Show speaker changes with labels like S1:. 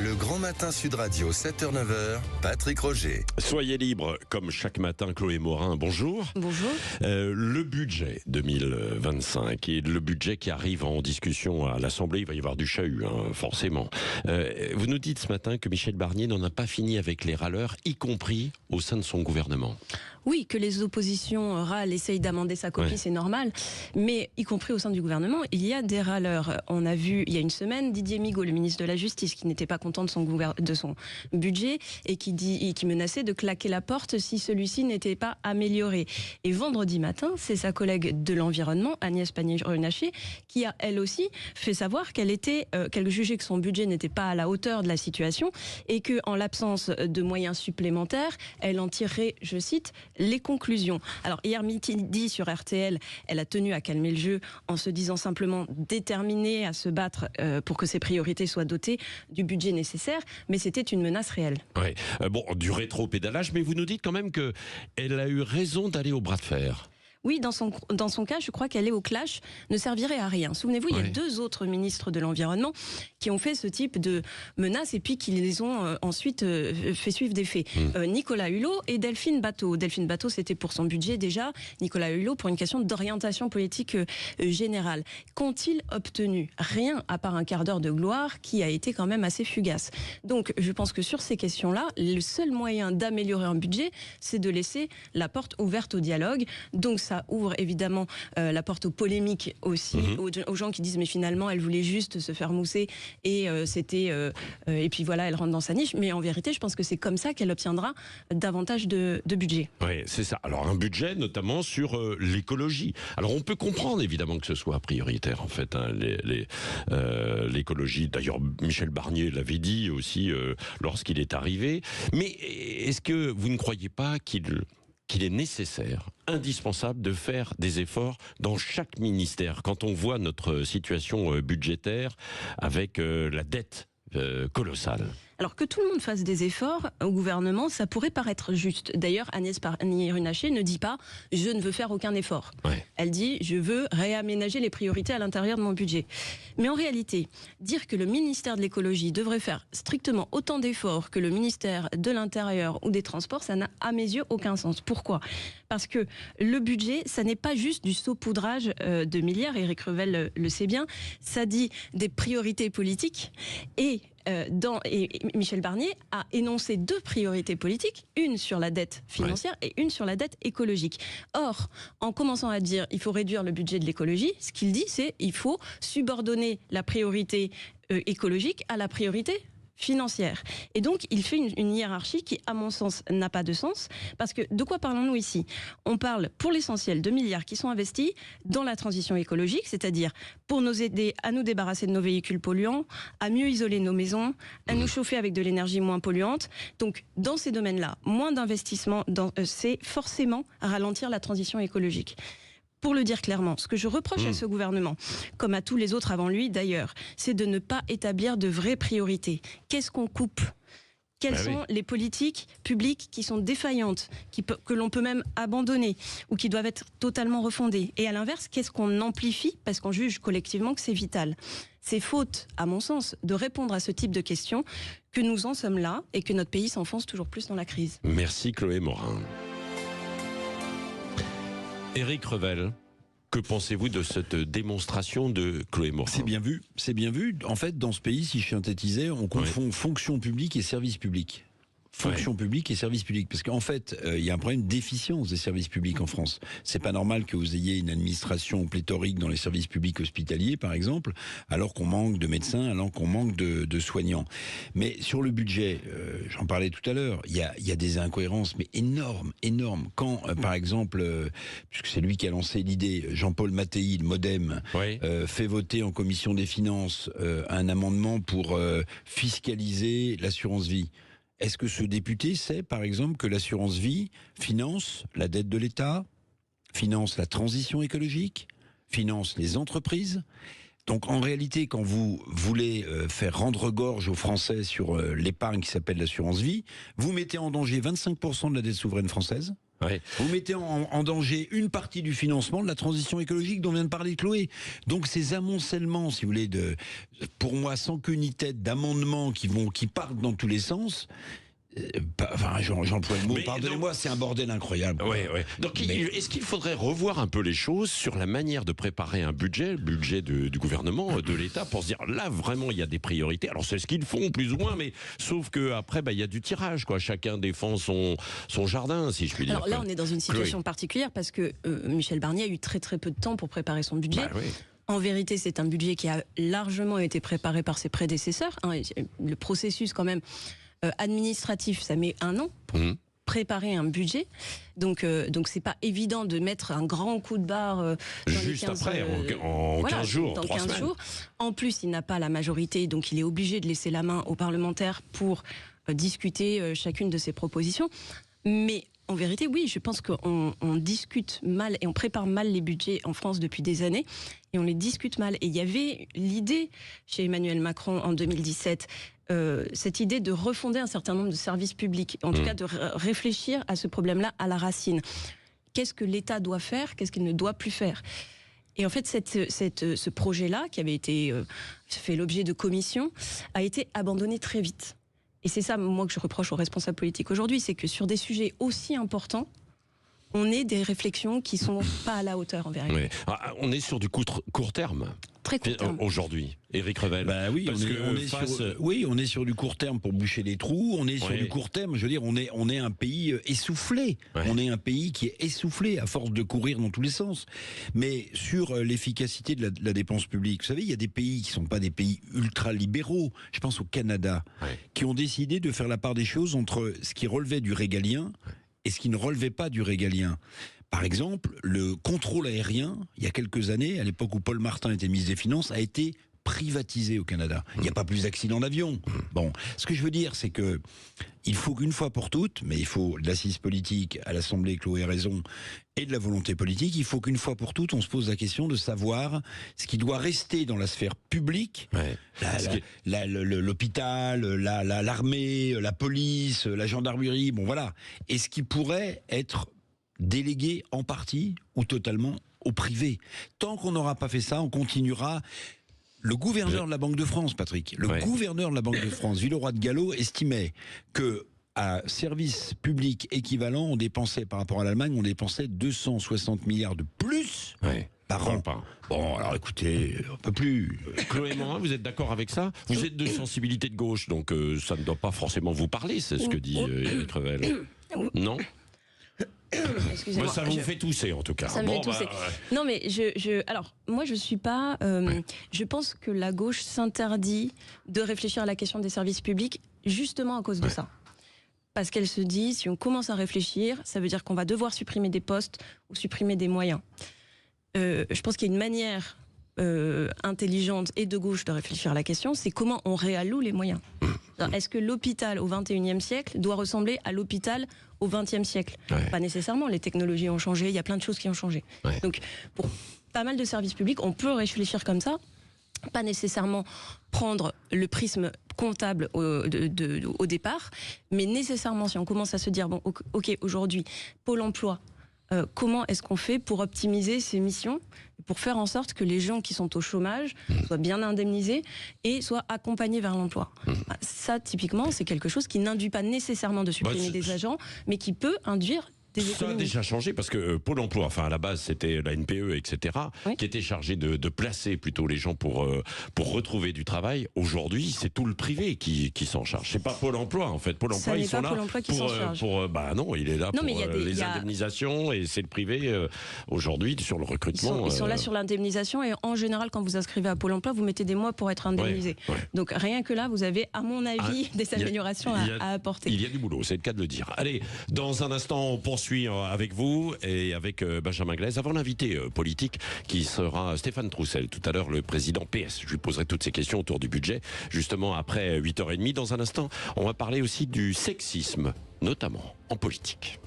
S1: Le Grand Matin Sud Radio, 7h-9h, Patrick Roger.
S2: Soyez libre, comme chaque matin, Chloé Morin, bonjour.
S3: Bonjour.
S2: Le budget 2025 et le budget qui arrive en discussion à l'Assemblée, il va y avoir du chahut, forcément. Vous nous dites ce matin que Michel Barnier n'en a pas fini avec les râleurs, y compris au sein de son gouvernement.
S3: Oui, que les oppositions râlent, essayent d'amender sa copie, c'est normal. Mais y compris au sein du gouvernement, il y a des râleurs. On a vu il y a une semaine Didier Migaud, le ministre de la Justice, qui n'était pas content de son budget et qui menaçait de claquer la porte si celui-ci n'était pas amélioré. Et vendredi matin, c'est sa collègue de l'environnement, Agnès Pannier-Runacher, qui a elle aussi fait savoir qu'elle jugeait que son budget n'était pas à la hauteur de la situation et que, en l'absence de moyens supplémentaires, elle en tirerait, je cite, les conclusions. Alors hier midi sur RTL, elle a tenu à calmer le jeu en se disant simplement déterminée à se battre pour que ses priorités soient dotées du budget nécessaire, mais c'était une menace réelle.
S2: Ouais. Du rétro-pédalage, mais vous nous dites quand même qu'elle a eu raison d'aller au bras de fer.
S3: Oui, dans son cas, je crois qu'aller au clash ne servirait à rien. Souvenez-vous, il y a deux autres ministres de l'Environnement qui ont fait ce type de menaces et puis qui les ont ensuite fait suivre des faits. Nicolas Hulot et Delphine Batho. Delphine Batho, c'était pour son budget déjà. Nicolas Hulot, pour une question d'orientation politique générale. Qu'ont-ils obtenu? Rien, à part un quart d'heure de gloire qui a été quand même assez fugace. Donc, je pense que sur ces questions-là, le seul moyen d'améliorer un budget, c'est de laisser la porte ouverte au dialogue. Donc, ça ouvre évidemment la porte aux polémiques aussi, aux gens qui disent mais finalement elle voulait juste se faire mousser et et puis voilà, elle rentre dans sa niche. Mais en vérité, je pense que c'est comme ça qu'elle obtiendra davantage de budget.
S2: Oui, c'est ça. Alors un budget notamment sur l'écologie. Alors on peut comprendre évidemment que ce soit prioritaire en fait, l'écologie. D'ailleurs Michel Barnier l'avait dit aussi lorsqu'il est arrivé. Mais est-ce que vous ne croyez pas qu'il est nécessaire, indispensable de faire des efforts dans chaque ministère quand on voit notre situation budgétaire avec la dette colossale?
S3: Alors que tout le monde fasse des efforts au gouvernement, ça pourrait paraître juste. D'ailleurs, Agnès Pannier-Runacher ne dit pas « je ne veux faire aucun effort ». Elle dit « je veux réaménager les priorités à l'intérieur de mon budget ». Mais en réalité, dire que le ministère de l'écologie devrait faire strictement autant d'efforts que le ministère de l'Intérieur ou des Transports, ça n'a à mes yeux aucun sens. Pourquoi ? Parce que le budget, ça n'est pas juste du saupoudrage de milliards, Éric Revel le sait bien, ça dit des priorités politiques et Michel Barnier a énoncé deux priorités politiques, une sur la dette financière et une sur la dette écologique. Or, en commençant à dire il faut réduire le budget de l'écologie, ce qu'il dit c'est il faut subordonner la priorité écologique à la priorité financière. Et donc, il fait une hiérarchie qui, à mon sens, n'a pas de sens. Parce que, de quoi parlons-nous ici? On parle, pour l'essentiel, de milliards qui sont investis dans la transition écologique, c'est-à-dire pour nous aider à nous débarrasser de nos véhicules polluants, à mieux isoler nos maisons, à nous chauffer avec de l'énergie moins polluante. Donc, dans ces domaines-là, moins d'investissement, c'est forcément ralentir la transition écologique. Pour le dire clairement, ce que je reproche à ce gouvernement, comme à tous les autres avant lui d'ailleurs, c'est de ne pas établir de vraies priorités. Qu'est-ce qu'on coupe ? Quelles sont les politiques publiques qui sont défaillantes, que l'on peut même abandonner ou qui doivent être totalement refondées? Et à l'inverse, qu'est-ce qu'on amplifie parce qu'on juge collectivement que c'est vital? C'est faute, à mon sens, de répondre à ce type de questions que nous en sommes là et que notre pays s'enfonce toujours plus dans la crise.
S2: Merci Chloé Morin. Éric Revel, que pensez-vous de cette démonstration de Chloé Morin?
S4: C'est bien vu, c'est bien vu. En fait, dans ce pays, si je synthétisais, on confond fonction publique et service public. Fonction publique et service public. Parce qu'en fait, il y a un problème d'efficience des services publics en France. C'est pas normal que vous ayez une administration pléthorique dans les services publics hospitaliers, par exemple, alors qu'on manque de médecins, alors qu'on manque de soignants. Mais sur le budget, j'en parlais tout à l'heure, il y a des incohérences, mais énormes. Quand, par exemple, puisque c'est lui qui a lancé l'idée, Jean-Paul Mattei, le MoDem, fait voter en commission des finances un amendement pour fiscaliser l'assurance vie. Est-ce que ce député sait, par exemple, que l'assurance vie finance la dette de l'État, finance la transition écologique, finance les entreprises? Donc en réalité, quand vous voulez faire rendre gorge aux Français sur l'épargne qui s'appelle l'assurance vie, vous mettez en danger 25% de la dette souveraine française,
S2: Ouais.
S4: Vous mettez en danger une partie du financement de la transition écologique dont vient de parler Chloé. Donc ces amoncellements, si vous voulez, pour moi, sans queue ni tête, d'amendements qui partent dans tous les sens. Enfin, j'emploie le mot, pardonnez-moi, c'est un bordel incroyable.
S2: Ouais. Donc, est-ce qu'il faudrait revoir un peu les choses sur la manière de préparer un budget, le budget du gouvernement, de l'État, pour se dire, là, vraiment, il y a des priorités. Alors, c'est ce qu'ils font, plus ou moins, mais sauf qu'après, il y a du tirage, quoi. Chacun défend son jardin, si je puis dire.
S3: Alors là, on est dans une situation particulière parce que Michel Barnier a eu très très peu de temps pour préparer son budget.
S2: Bah, oui.
S3: En vérité, c'est un budget qui a largement été préparé par ses prédécesseurs. Le processus, quand même, administratif, ça met 1 an pour préparer un budget. Donc c'est pas évident de mettre un grand coup de barre
S2: juste
S3: dans les 15,
S2: après, en 15 jours,
S3: dans
S2: 3
S3: 15
S2: semaines.
S3: jours. En plus, il n'a pas la majorité, donc il est obligé de laisser la main aux parlementaires pour discuter chacune de ses propositions. Mais en vérité, oui, je pense qu'on discute mal et on prépare mal les budgets en France depuis des années et on les discute mal. Et il y avait l'idée chez Emmanuel Macron en 2017, cette idée de refonder un certain nombre de services publics, en tout cas de réfléchir à ce problème-là à la racine. Qu'est-ce que l'État doit faire? Qu'est-ce qu'il ne doit plus faire? Et en fait, ce projet-là, qui avait été fait l'objet de commissions, a été abandonné très vite. Et c'est ça, moi, que je reproche aux responsables politiques aujourd'hui, c'est que sur des sujets aussi importants, on ait des réflexions qui sont pas à la hauteur, en vérité.
S2: Oui. On est sur du court terme.
S3: Très court terme.
S2: Aujourd'hui, Éric Revel.
S4: Bah oui, on est sur du court terme pour boucher les trous. On est sur du court terme. Je veux dire, on est un pays essoufflé. Ouais. On est un pays qui est essoufflé à force de courir dans tous les sens. Mais sur l'efficacité de la dépense publique, vous savez, il y a des pays qui sont pas des pays ultra libéraux. Je pense au Canada, qui ont décidé de faire la part des choses entre ce qui relevait du régalien et ce qui ne relevait pas du régalien. Par exemple, le contrôle aérien, il y a quelques années, à l'époque où Paul Martin était ministre des Finances, a été privatisé au Canada. Il n'y a pas plus d'accidents d'avion. Bon, ce que je veux dire, c'est que il faut qu'une fois pour toutes, mais il faut de l'assise politique à l'Assemblée, Chloé a raison, et de la volonté politique, il faut qu'une fois pour toutes, on se pose la question de savoir ce qui doit rester dans la sphère publique, l'hôpital, l'armée, la police, la gendarmerie, bon voilà, et ce qui pourrait être délégué en partie ou totalement au privé. Tant qu'on n'aura pas fait ça, on continuera. Le gouverneur de la Banque de France, Patrick, gouverneur de la Banque de France, Villeroy de Galhau, estimait que à service public équivalent, on dépensait, par rapport à l'Allemagne, on dépensait 260 milliards de plus par an. Bon, alors écoutez, on peut plus.
S2: Chloé Morin, vous êtes d'accord avec ça? Vous êtes de sensibilité de gauche, donc ça ne doit pas forcément vous parler, c'est ce que dit Éric Revel. Non?
S3: Excusez-moi.
S2: Moi, ça vous fait tousser, en tout cas.
S3: Ça me fait tousser. Non, mais alors, moi, je suis pas. Je pense que la gauche s'interdit de réfléchir à la question des services publics justement à cause de ça. Parce qu'elle se dit, si on commence à réfléchir, ça veut dire qu'on va devoir supprimer des postes ou supprimer des moyens. Je pense qu'il y a une manière intelligente et de gauche de réfléchir à la question, c'est comment on réalloue les moyens. Est-ce que l'hôpital au XXIe siècle doit ressembler à l'hôpital au XXe siècle? Pas nécessairement, les technologies ont changé, il y a plein de choses qui ont changé. Donc, pour pas mal de services publics, on peut réfléchir comme ça, pas nécessairement prendre le prisme comptable au départ, mais nécessairement, si on commence à se dire, bon, ok, aujourd'hui, Pôle emploi, comment est-ce qu'on fait pour optimiser ces missions, pour faire en sorte que les gens qui sont au chômage soient bien indemnisés et soient accompagnés vers l'emploi. Ça, typiquement, c'est quelque chose qui n'induit pas nécessairement de supprimer des agents, mais qui peut induire des économies.
S2: Ça a déjà changé parce que Pôle emploi, enfin à la base c'était la NPE, etc., qui était chargée de placer plutôt les gens pour retrouver du travail. Aujourd'hui, c'est tout le privé qui s'en charge. C'est pas Pôle emploi en fait. Pôle emploi, ils sont là pour bah non, il est là pour les indemnisations et c'est le privé aujourd'hui sur le recrutement.
S3: Ils sont là sur l'indemnisation et en général, quand vous inscrivez à Pôle emploi, vous mettez des mois pour être indemnisé. Donc rien que là, vous avez, à mon avis, des améliorations à apporter.
S2: Il y a du boulot, c'est le cas de le dire. Allez, dans un instant, on poursuit avec vous et avec Benjamin Glaise, avant l'invité politique qui sera Stéphane Troussel. Tout à l'heure, le président PS. Je lui poserai toutes ces questions autour du budget, justement après 8h30. Dans un instant, on va parler aussi du sexisme, notamment en politique.